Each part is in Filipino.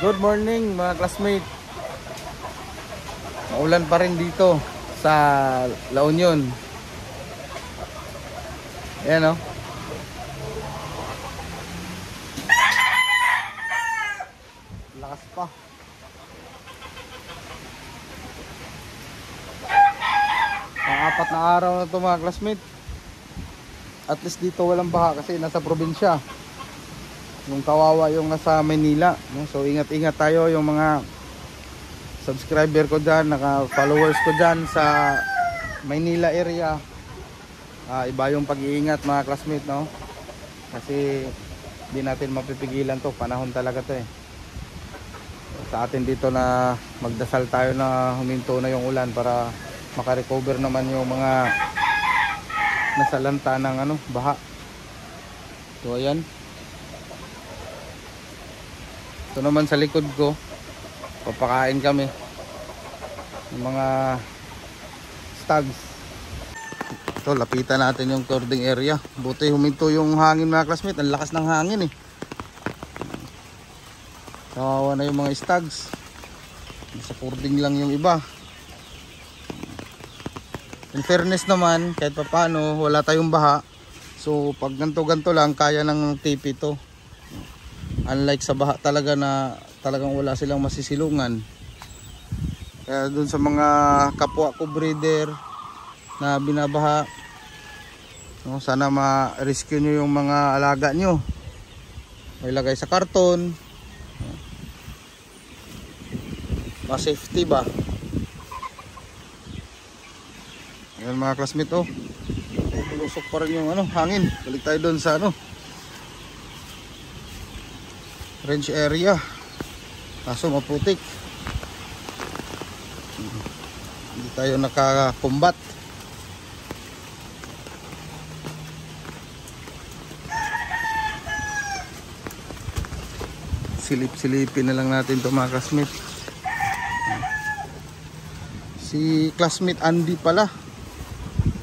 Good morning mga classmate. Maulan pa rin dito sa La Union. Ayan o. Lakas pa. Ang 4 na araw na ito mga classmate. At least dito walang baha kasi nasa probinsya. Yung kawawa yung nasa Maynila, no? So ingat-ingat tayo yung mga subscriber ko dyan, naka-followers ko dyan sa Maynila area. Iba yung pag-iingat mga classmate, no? Kasi di natin mapipigilan to, panahon talaga to eh. Sa atin dito na magdasal tayo na huminto na yung ulan para makarecover naman yung mga nasalanta ng baha. So ayan. Ito naman sa likod ko, papakain kami ng mga stags. Ito, lapitan natin yung cording area. Buti huminto yung hangin mga classmate. Ang lakas ng hangin eh. Kawawa na yung mga stags. Sa cording lang yung iba. In fairness naman, kahit pa paano, wala tayong baha. So pag ganto-ganto lang, kaya ng tipi to. Unlike sa baha talaga na talagang wala silang masisilungan. Kaya dun sa mga kapwa ko breeder na binabaha, no, sana ma-rescue nyo yung mga alaga nyo. Ilagay sa karton. Ma-safety ba? Ayan mga classmate, oh. Lusok pa rin yung hangin. Balik tayo dun sa range area. Kaso maputik. Hindi tayo nakakombat. Silip-silipin na lang natin ito mga classmate. Si classmate Andy pala.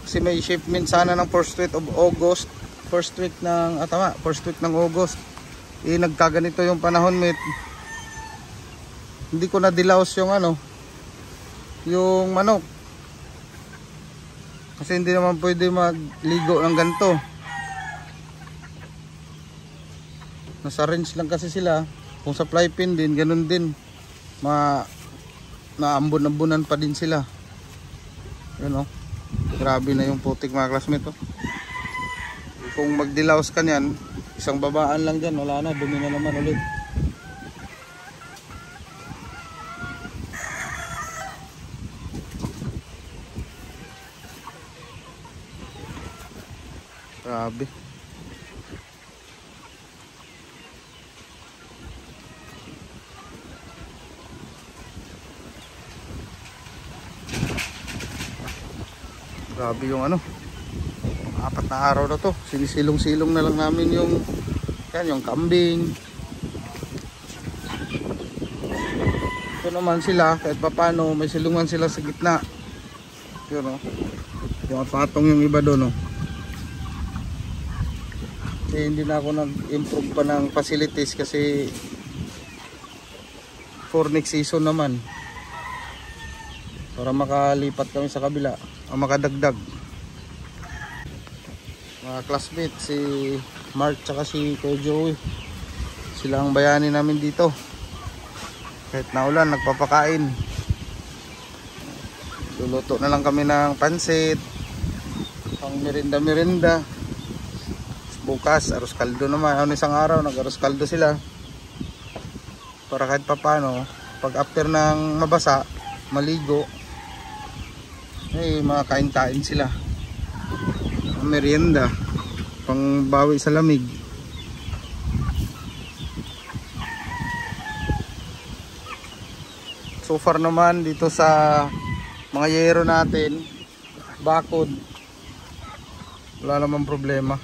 Kasi may shipment sana ng first week of August. First week ng August. Nagkaganito yung panahon, mate. Hindi ko na dilaws yung yung manok. Kasi hindi naman pwede magligo ng ganito. Nasa range lang kasi sila. Kung sa fly pin din, ganun din. Naambon-ambunan pa din sila. Yun, grabe na yung putik mga classmate, Kung magdilaws ka niyan, isang babaan lang dyan, wala na, dumi na naman ulit. Grabe. Grabe yung 4 na araw na to. Sinisilong-silong na lang namin yung kambing. Ito naman sila, kahit papano may silungan sila sa gitna. Yun, yung patong yung iba doon, hindi na ako nag-improve pa ng facilities kasi for next season naman. Para makalipat kami sa kabila, makadagdag. Mga classmates, si Mark tsaka si Kuya Joey, sila ang bayani namin dito. Kahit naulan, nagpapakain. Luluto na lang kami ng pansit, pang merinda. Bukas, arroz caldo naman. Isang araw, nag-arroz caldo sila. Para kahit papano, pag after ng mabasa, maligo, makain-kain sila. Merienda, pang bawi sa lamig. So far naman dito sa mga yero natin, bakod, wala namang problema.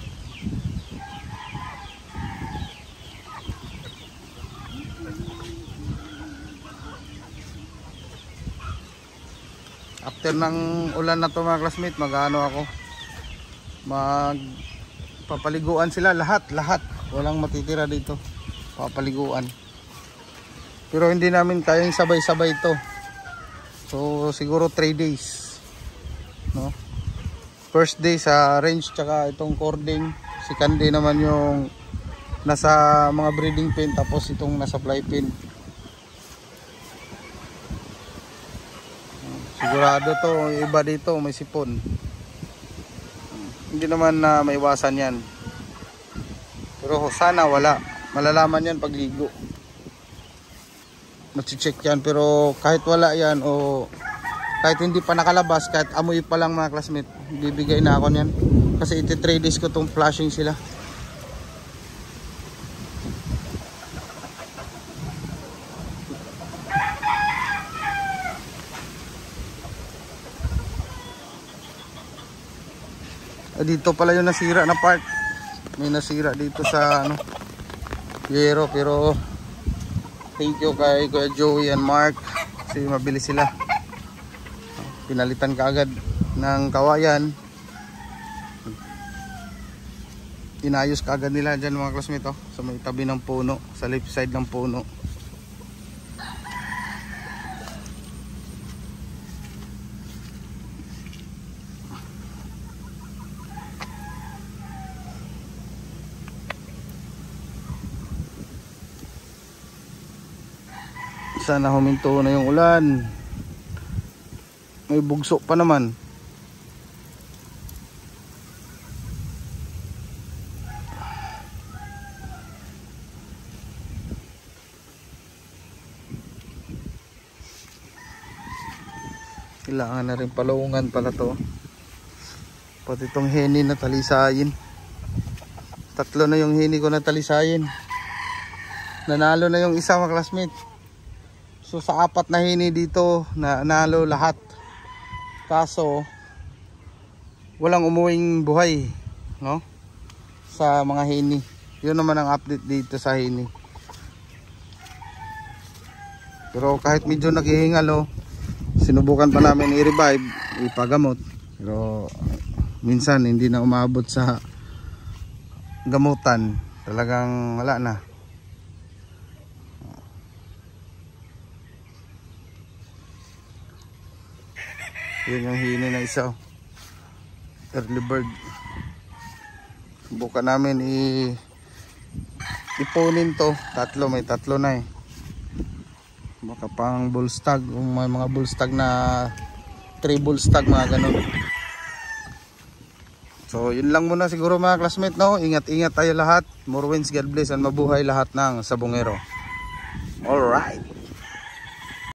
After ng ulan na to mga classmate, magpapaliguan sila lahat. Walang matitira dito. Papaliguan. Pero hindi namin kayang sabay-sabay ito. So siguro 3 days, no? First day sa range tsaka itong cording. Second day naman yung nasa mga breeding pen, tapos itong nasa fly pen. Sigurado to, iba dito may sipon. Hindi naman na maiwasan yan. Pero sana wala. Malalaman yan pag ligo. Machi-check yan, pero kahit wala yan o kahit hindi pa nakalabas, kahit amoy pa lang mga classmate, bibigay na ako niyan. Kasi iti 3 days ko tong flashing sila. Dito pala yung nasira na part. May nasira dito sa ano, yero, pero thank you kay Kuya Joey and Mark kasi mabilis sila. Pinalitan kaagad ng kawayan. Inayos kaagad nila dyan mga classmate, oh, sa may tabi ng puno, sa left side ng puno. Sana huminto na yung ulan. May bugso pa naman. Kailangan na rin palungan pala to. Pati itong heni na talisayin. 3 na yung heni ko na talisayin. Nanalo na yung isa mga classmate. So sa 4 na hini dito, nanalo lahat. Kaso walang umuwing buhay, no? Sa mga hini. 'Yun naman ang update dito sa hini. Pero kahit medyo naghihingal, oh, sinubukan pa namin i-revive, ipagamot. Pero minsan hindi na umabot sa gamutan. Talagang wala na. Yun yung hini na isa, early bird. Subukan namin ipunin to. 3, may 3 na eh. Baka pang bull stag, may mga bull stag na 3 bull stag, mga ganun. So yun lang muna siguro mga classmate, no? Ingat-ingat tayo lahat. More winds, God bless, and mabuhay lahat ng sabongero. Alright.